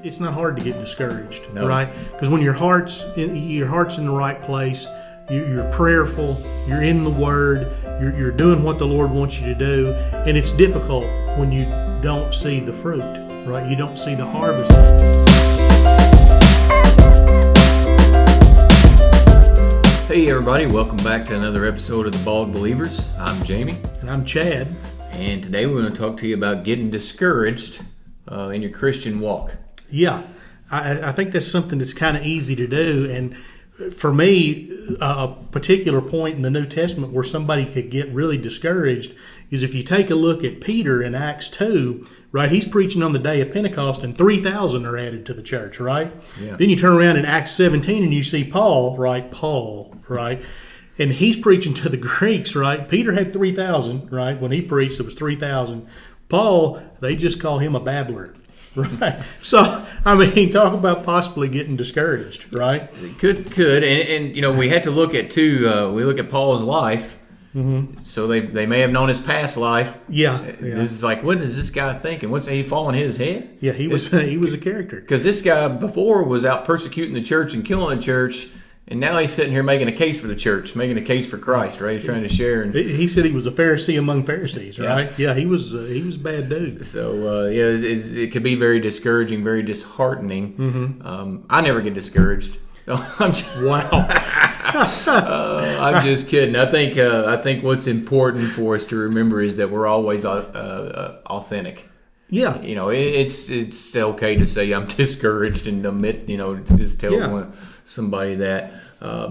It's not hard to get discouraged, No. right? Because when your heart's in the right place, you're prayerful, you're in the Word, you're doing what the Lord wants you to do, and it's difficult when you don't see the fruit, right? You don't see the harvest. Hey everybody, welcome back to another episode of The Bald Believers. I'm Jamey. And I'm Chad. And today we're going to talk to you about getting discouraged in your Christian walk. Yeah, I think that's something that's kind of easy to do. And for me, a particular point in the New Testament where somebody could get really discouraged is if you take a look at Peter in Acts 2, right? He's preaching on the day of Pentecost and 3,000 are added to the church, right? Yeah. Then you turn around in Acts 17 and you see Paul, right? And he's preaching to the Greeks, right? Peter had 3,000, right? When he preached, it was 3,000. Paul, they just call him a babbler. Right. So, I mean, talk about possibly getting discouraged, right? Could. And you know, we had to look at, too, we look at Paul's life. Mm-hmm. So they may have known his past life. Yeah. This is like, what is this guy thinking? What's he falling his head? Yeah, he was a character. Because this guy before was out persecuting the church and killing the church. And now he's sitting here making a case for the church, making a case for Christ, right? He's trying to share. And he said he was a Pharisee among Pharisees, right? Yeah, he was a bad dude. So, it could be very discouraging, very disheartening. Mm-hmm. I never get discouraged. I'm just kidding. I think what's important for us to remember is that we're always authentic. Yeah. You know, it's okay to say I'm discouraged and admit, to just tell somebody that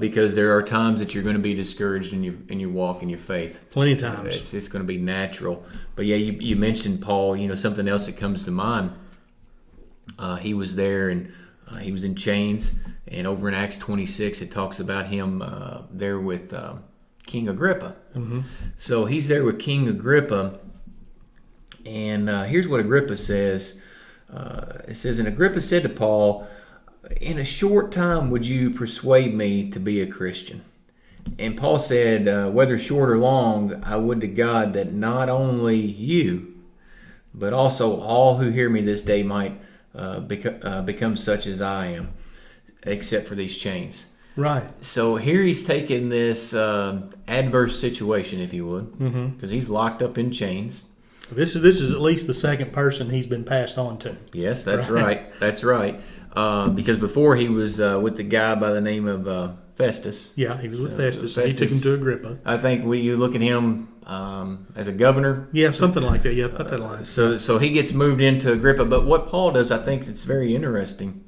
because there are times that you're going to be discouraged in your walk in your faith. Plenty of times. It's going to be natural. But yeah, you mentioned Paul. Something else that comes to mind. He was there and he was in chains. And over in Acts 26, it talks about him there with King Agrippa. Mm-hmm. So he's there with King Agrippa. And here's what Agrippa says. It says, and Agrippa said to Paul, in a short time would you persuade me to be a Christian? And Paul said, whether short or long, I would to God that not only you, but also all who hear me this day might become such as I am, except for these chains. Right. So here he's taking this adverse situation, if you would, because he's locked up in chains. This is at least the second person he's been passed on to. Yes, that's right. That's right. Because before he was with the guy by the name of Festus. Yeah, he was with Festus. He took him to Agrippa. I think you look at him as a governor. Yeah, something like that. Yeah, put that line. So he gets moved into Agrippa. But what Paul does, I think it's very interesting.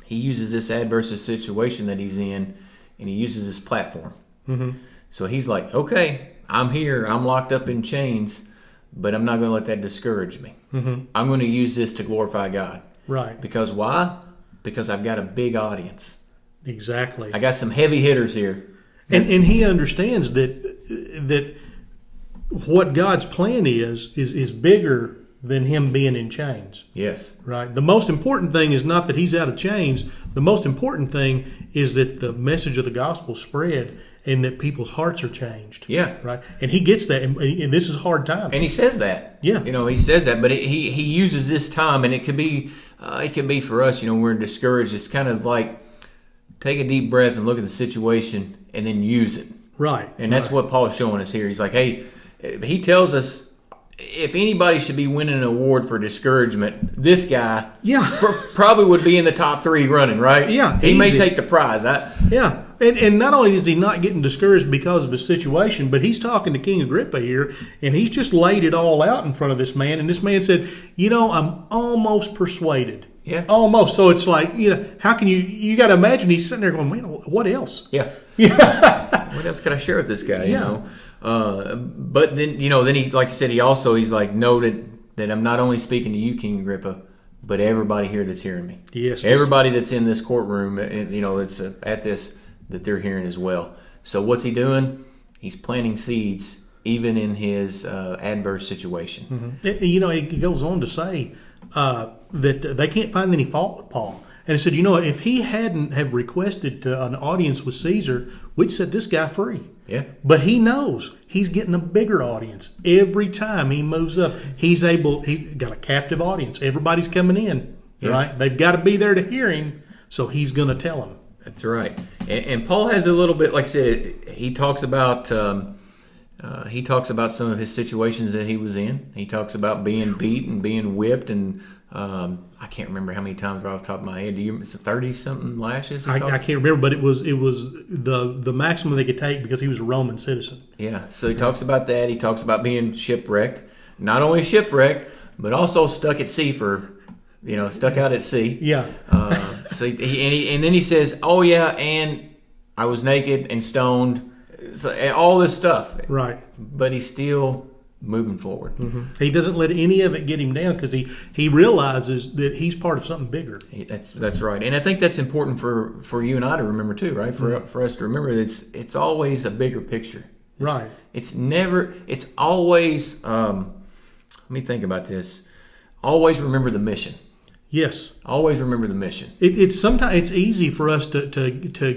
He uses this adverse situation that he's in, and he uses his platform. Mm-hmm. So he's like, okay, I'm here. I'm locked up in chains, but I'm not going to let that discourage me. Mm-hmm. I'm going to use this to glorify God. Right. Because why? Because I've got a big audience. Exactly. I got some heavy hitters here. And he understands that what God's plan is bigger than him being in chains. Yes. Right. The most important thing is not that he's out of chains. The most important thing is that the message of the gospel spread and that people's hearts are changed. Yeah. Right. And he gets that, and this is a hard time. And he says that. Yeah. He says that, but he uses this time, and it can be for us. We're discouraged. It's kind of like take a deep breath and look at the situation, and then use it. Right. And that's what Paul's showing us here. He's like, hey, he tells us if anybody should be winning an award for discouragement, this guy, probably would be in the top 3 running. Right. Yeah. He may take the prize. Yeah. And not only is he not getting discouraged because of his situation, but he's talking to King Agrippa here, and he's just laid it all out in front of this man. And this man said, I'm almost persuaded. Yeah. Almost. So it's like, how can you got to imagine he's sitting there going, man, what else? Yeah. Yeah. What else could I share with this guy? Yeah. But then he, like I said, he's like noted that I'm not only speaking to you, King Agrippa, but everybody here that's hearing me. Yes. Everybody that's in this courtroom, that's at this, that they're hearing as well. So what's he doing? He's planting seeds even in his adverse situation. Mm-hmm. He goes on to say that they can't find any fault with Paul. And he said, if he hadn't have requested an audience with Caesar, we'd set this guy free. Yeah. But he knows he's getting a bigger audience. Every time he moves up, he's got a captive audience. Everybody's coming in. right? They've got to be there to hear him, so he's going to tell them. That's right. And Paul has a little bit, like I said, he talks about some of his situations that he was in. He talks about being beat and being whipped, and I can't remember how many times right off the top of my head. Do you? It's 30-something lashes. I can't remember, but it was the maximum they could take because he was a Roman citizen. Yeah. So he talks about that. He talks about being shipwrecked. Not only shipwrecked, but also stuck at sea stuck out at sea. Yeah. And then he says, "Oh yeah, and I was naked and stoned." So, and all this stuff. Right. But he's still moving forward. Mm-hmm. He doesn't let any of it get him down because he realizes that he's part of something bigger. That's right. And I think that's important for you and I to remember too, right? For us to remember that it's always a bigger picture. Right. It's always, let me think about this. Always remember the mission. Yes. Always remember the mission. It's sometimes it's easy for us to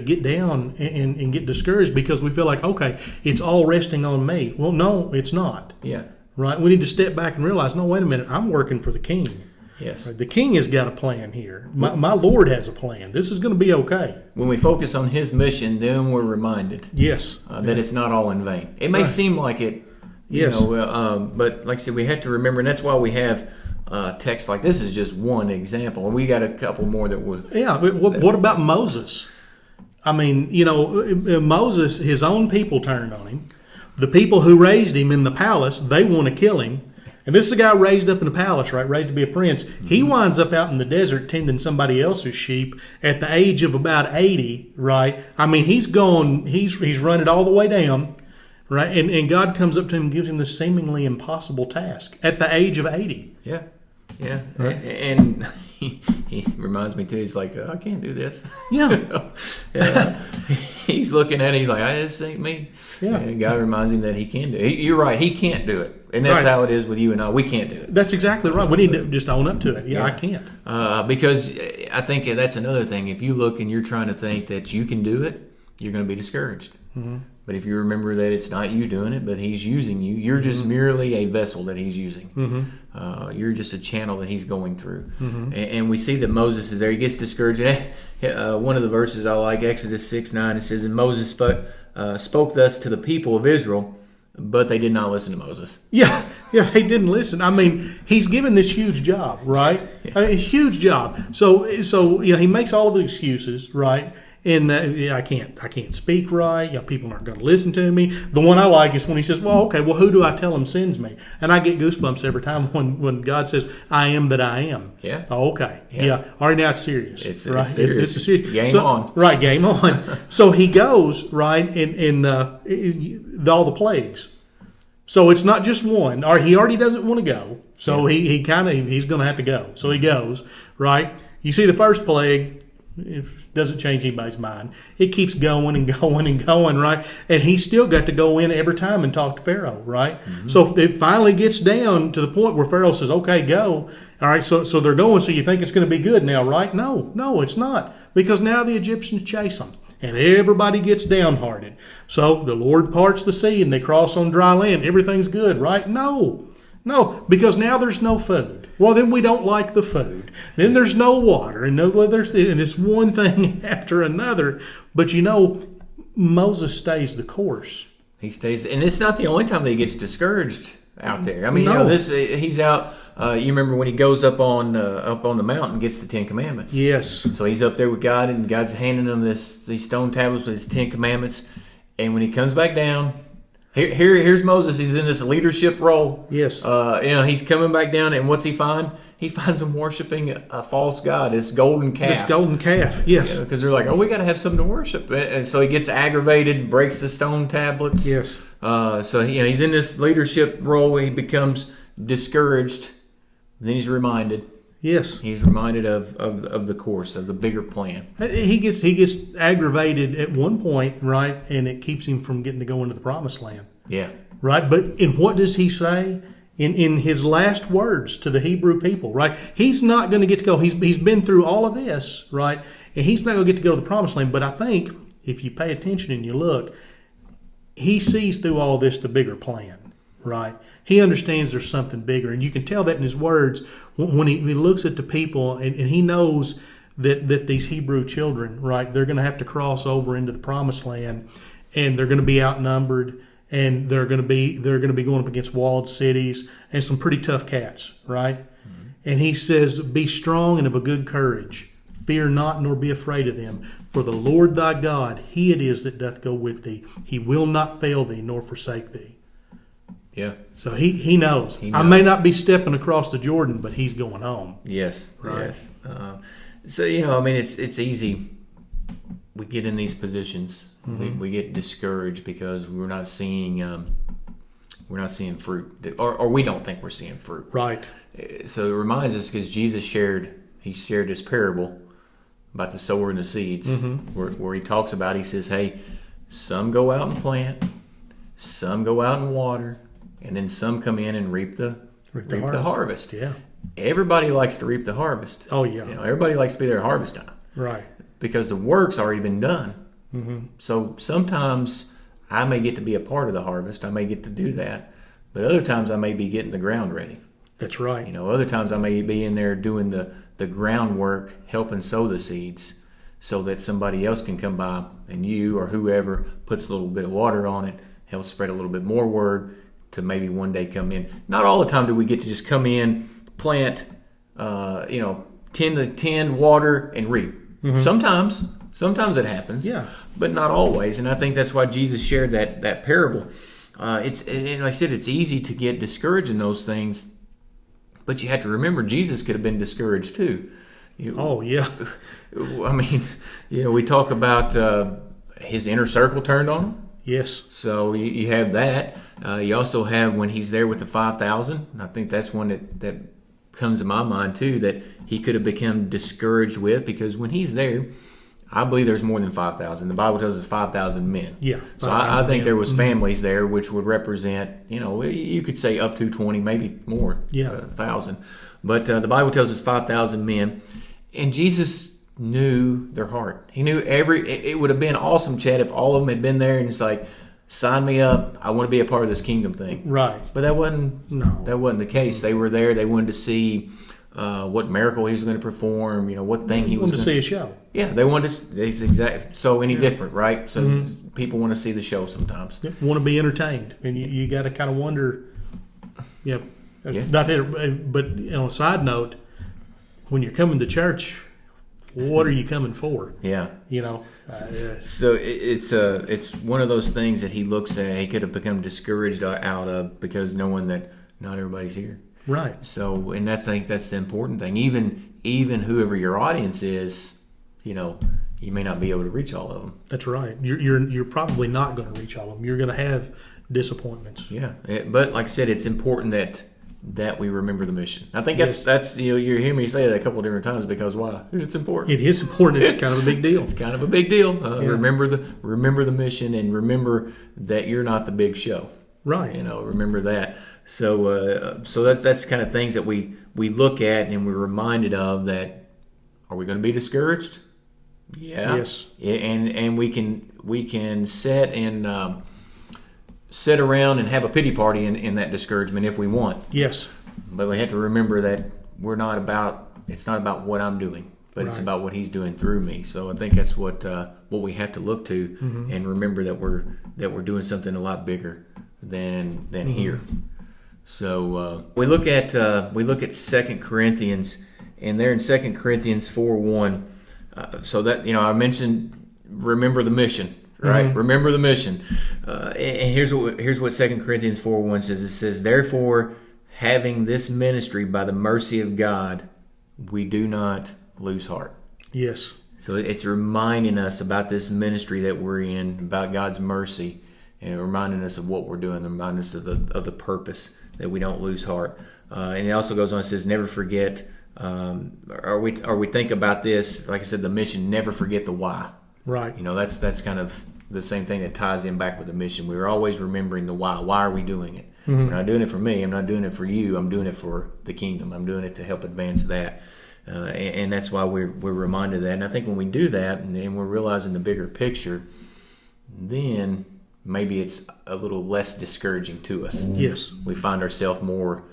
get down and get discouraged because we feel like, okay, it's all resting on me. Well, no, it's not. Yeah. Right? We need to step back and realize, no, wait a minute, I'm working for the King. Yes. Right? The King has got a plan here. My Lord has a plan. This is going to be okay. When we focus on His mission, then we're reminded yes. That it's not all in vain. It may seem like it, yes. But like I said, we have to remember, and that's why we have text like this is just one example, and we got a couple more that was. Yeah, what about Moses? I mean, Moses, his own people turned on him. The people who raised him in the palace, they want to kill him. And this is a guy raised up in the palace, right? Raised to be a prince. Mm-hmm. He winds up out in the desert tending somebody else's sheep at the age of about 80, right? I mean, he's run it all the way down, right? And God comes up to him and gives him this seemingly impossible task at the age of 80. Yeah. Yeah, right. And he reminds me too. He's like, I can't do this. Yeah, he's looking at it. He's like, this ain't me. Yeah, and God reminds him that he can do it. You're right. He can't do it, and that's how it is with you and I. We can't do it. That's exactly right. We need to just own up to it. Yeah, I can't. Because I think that's another thing. If you look and you're trying to think that you can do it, you're going to be discouraged. Mm-hmm. But if you remember that it's not you doing it, but He's using you, you're just merely a vessel that He's using. Mm-hmm. You're just a channel that He's going through. Mm-hmm. And we see that Moses is there. He gets discouraged. One of the verses I like, Exodus 6:9, it says, "And Moses spoke thus to the people of Israel, but they did not listen to Moses." Yeah, they didn't listen. I mean, he's given this huge job, right? Yeah. A huge job. So he makes all of the excuses, right? And I can't speak right. People aren't going to listen to me. The one I like is when he says, well, who do I tell him sends me? And I get goosebumps every time when God says, I am that I am. Yeah. Oh, okay. Yeah. All right, now it's serious. It's right? serious. It's a serious. Game on. Right, game on. So he goes, right, and all the plagues. So it's not just one. Or he already doesn't want to go. So he's going to have to go. So he goes, right? You see the first plague. It doesn't change anybody's mind. It keeps going and going and going, right? And he's still got to go in every time and talk to Pharaoh, right? Mm-hmm. So it finally gets down to the point where Pharaoh says, okay, go. All right, so they're going, so you think it's going to be good now, right? No, it's not. Because now the Egyptians chase them. And everybody gets downhearted. So the Lord parts the sea and they cross on dry land. Everything's good, right? No, because now there's no food. Well, then we don't like the food. Then there's no water, and it's one thing after another. But Moses stays the course. He stays, and it's not the only time that he gets discouraged out there. I mean, he's out. You remember when he goes up on the mountain and gets the 10 Commandments? Yes. So he's up there with God, and God's handing him these stone tablets with his 10 Commandments. And when he comes back down. Here's Moses. He's in this leadership role. Yes. He's coming back down, and what's he find? He finds them worshiping a false god, this golden calf. This golden calf, yes. Because they're like, we got to have something to worship. And so he gets aggravated, breaks the stone tablets. Yes. So he's in this leadership role. He becomes discouraged. Then he's reminded. Yes. He's reminded of the course, of the bigger plan. He gets aggravated at one point, right? And it keeps him from getting to go into the promised land. Yeah. Right? But what does he say? In his last words to the Hebrew people, right? He's not going to get to go. He's been through all of this, right? And he's not going to get to go to the promised land. But I think if you pay attention and you look, he sees through all this the bigger plan, right? He understands there's something bigger, and you can tell that in his words when he looks at the people, and he knows that these Hebrew children, right, they're going to have to cross over into the promised land, and they're going to be outnumbered, and they're going to be going up against walled cities and some pretty tough cats, right? Mm-hmm. And he says, "Be strong and of a good courage. Fear not, nor be afraid of them. For the Lord thy God, He it is that doth go with thee. He will not fail thee, nor forsake thee." Yeah. So he knows. I may not be stepping across the Jordan, but he's going home. Yes. Right. Yes. So it's easy. We get in these positions. Mm-hmm. We get discouraged because we're not seeing fruit, or we don't think we're seeing fruit. Right. So it reminds us, because Jesus shared this parable about the sower and the seeds, mm-hmm. where he talks about, he says, hey, some go out and plant, some go out and water, and then some come in and reap the harvest. Yeah. Everybody likes to reap the harvest. Oh, yeah. Everybody likes to be there at harvest time. Right. Because the work's already been done. Mm-hmm. So sometimes I may get to be a part of the harvest. I may get to do that. But other times I may be getting the ground ready. That's right. Other times I may be in there doing the groundwork, helping sow the seeds, so that somebody else can come by, and you or whoever puts a little bit of water on it, helps spread a little bit more word to maybe one day come in. Not all the time do we get to just come in, plant, 10 to 10, water, and reap. Mm-hmm. Sometimes it happens, yeah, but not always. And I think that's why Jesus shared that parable. Like I said, it's easy to get discouraged in those things, but you have to remember Jesus could have been discouraged too. Oh yeah. I mean, we talk about his inner circle turned on him. Yes. So you have that. You also have when he's there with the 5,000. I think that's one that comes to my mind too, that he could have become discouraged with, because when he's there, I believe there's more than 5,000. The Bible tells us 5,000 men. Yeah. So I think there was families there, which would represent, you could say up to 20, maybe more, 1,000. But the Bible tells us 5,000 men, and Jesus knew their heart. He knew it would have been awesome, Chad, if all of them had been there and it's like, sign me up, I want to be a part of this kingdom thing. Right. But that wasn't the case. They were there. They wanted to see what miracle he was going to perform, what thing he was going to see a show. Yeah, they wanted to. It's exactly so any different, right? So people want to see the show sometimes. Want to be entertained, and you got to kind of wonder. Not that, but on a side note, when you're coming to church, what are you coming for? Yeah, So it's one of those things that he looks at. He could have become discouraged out of, because knowing that not everybody's here. Right. So, and I think that's the important thing. Even whoever your audience is, you may not be able to reach all of them. That's right. You're probably not going to reach all of them. You're going to have disappointments. Yeah, but like I said, it's important that we remember the mission. I think that's you hear me say that a couple of different times, because why? It's important. It is important. It's kind of a big deal. It's kind of a big deal. Remember the mission, and remember that you're not the big show. Right. Remember that. So that's kind of things that we look at and we're reminded of. That are we going to be discouraged? Yeah. Yes. And we can sit around and have a pity party in that discouragement if we want. Yes. But we have to remember that it's not about what I'm doing, but it's about what He's doing through me. So I think that's what we have to look to, and remember that we're doing something a lot bigger than here. So we look at 2 Corinthians, and there in 2 Corinthians 4:1. So that I mentioned, remember the mission, right? Mm-hmm. Remember the mission. And here's what 2 Corinthians 4:1 says. It says, "Therefore, having this ministry by the mercy of God, we do not lose heart." Yes. So it's reminding us about this ministry that we're in, about God's mercy, and reminding us of what we're doing, reminding us of the purpose, that we don't lose heart. And it also goes on and says, never forget, or we think about this, like I said, the mission, never forget the why. Right. That's kind of the same thing that ties in back with the mission. We're always remembering the why. Why are we doing it? Mm-hmm. We're not doing it for me. I'm not doing it for you. I'm doing it for the kingdom. I'm doing it to help advance that. And that's why we're reminded of that. And I think when we do that, and we're realizing the bigger picture, then maybe it's a little less discouraging to us. Yes. We find ourselves more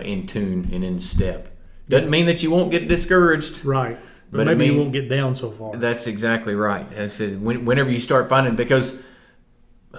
in tune and in step. Doesn't mean that you won't get discouraged. Right. But maybe you won't get down so far. That's exactly right. I said, whenever you start finding, because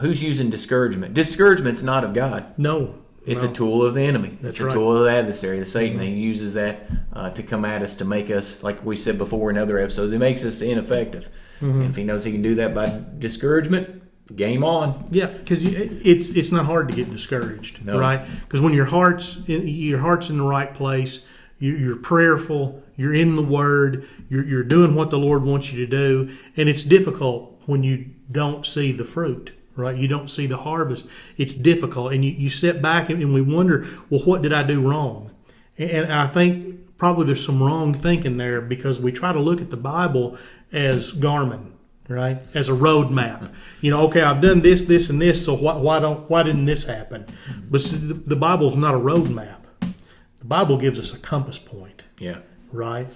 who's using discouragement? Discouragement's not of God. No. It's a tool of the enemy. That's it's a tool of the adversary, the Satan. He uses that to come at us, to make us, like we said before in other episodes, it makes us ineffective. And if he knows he can do that by discouragement, game on. Yeah, because it's not hard to get discouraged, right? Because when your heart's in the right place, you're prayerful, you're in the Word, you're doing what the Lord wants you to do, and it's difficult when you don't see the fruit. Right, you don't see the harvest. It's difficult, and you sit back and we wonder, well, what did I do wrong? And I think probably there's some wrong thinking there, because we try to look at the Bible as Garmin, right, as a road map. Okay, I've done this, this, and this, so why didn't this happen? But see, the Bible's not a road map. The Bible gives us a compass point. Yeah. Right,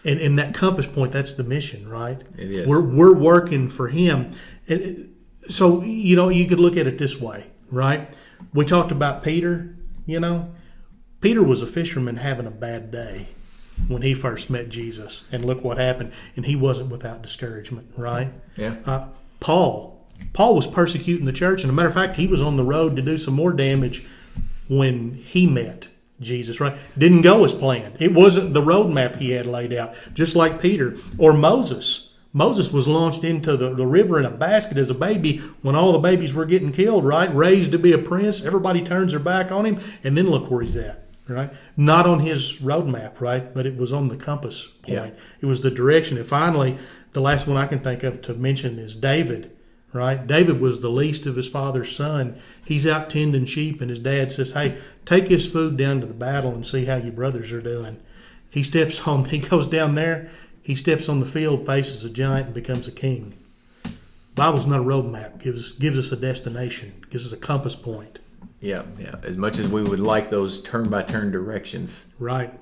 and that compass point, that's the mission, right? It is. We're working for Him. So, you could look at it this way, right? We talked about Peter, Peter was a fisherman having a bad day when he first met Jesus. And look what happened. And he wasn't without discouragement, right? Yeah. Paul was persecuting the church. And as a matter of fact, he was on the road to do some more damage when he met Jesus, right? Didn't go as planned. It wasn't the roadmap he had laid out, just like Peter. Or Moses. Moses was launched into the river in a basket as a baby when all the babies were getting killed, right? Raised to be a prince. Everybody turns their back on him, and then look where he's at, right? Not on his roadmap, right? But it was on the compass point. Yeah. It was the direction. And finally, the last one I can think of to mention is David, right? David was the least of his father's son. He's out tending sheep, and his dad says, hey, take his food down to the battle and see how your brothers are doing. He goes down there. He steps on the field, faces a giant, and becomes a king. The Bible's not a roadmap. Gives us a destination. Gives us a compass point. Yeah. As much as we would like those turn-by-turn directions, right?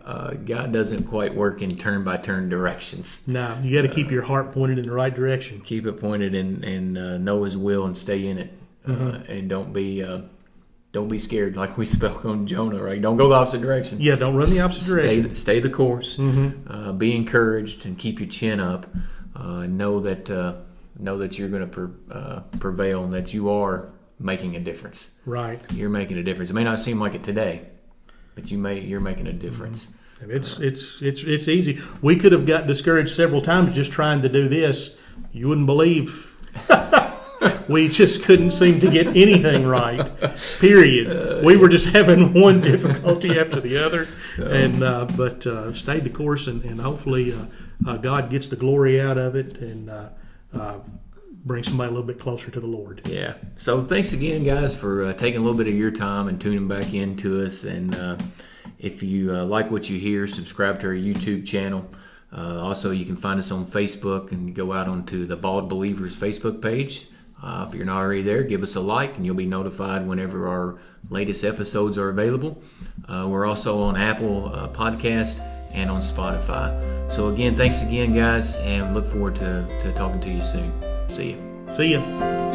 God doesn't quite work in turn-by-turn directions. No, you got to keep your heart pointed in the right direction. Keep it pointed and know His will and stay in it. And don't be scared, like we spoke on Jonah, right? Don't go the opposite direction. Yeah, don't run the opposite direction. Stay the course. Be encouraged and keep your chin up. Know that you're going to prevail and that you are making a difference. Right. You're making a difference. It may not seem like it today, but you're making a difference. It's easy. We could have got discouraged several times just trying to do this. You wouldn't believe. We just couldn't seem to get anything right, period. We were just having one difficulty after the other, but stayed the course, and hopefully God gets the glory out of it and brings somebody a little bit closer to the Lord. Yeah. So thanks again, guys, for taking a little bit of your time and tuning back into us. And if you like what you hear, subscribe to our YouTube channel. Also, you can find us on Facebook and go out onto the Bald Believers Facebook page. If you're not already there, give us a like and you'll be notified whenever our latest episodes are available. We're also on Apple Podcast and on Spotify. So again, thanks again, guys, and look forward to talking to you soon. See you. See you.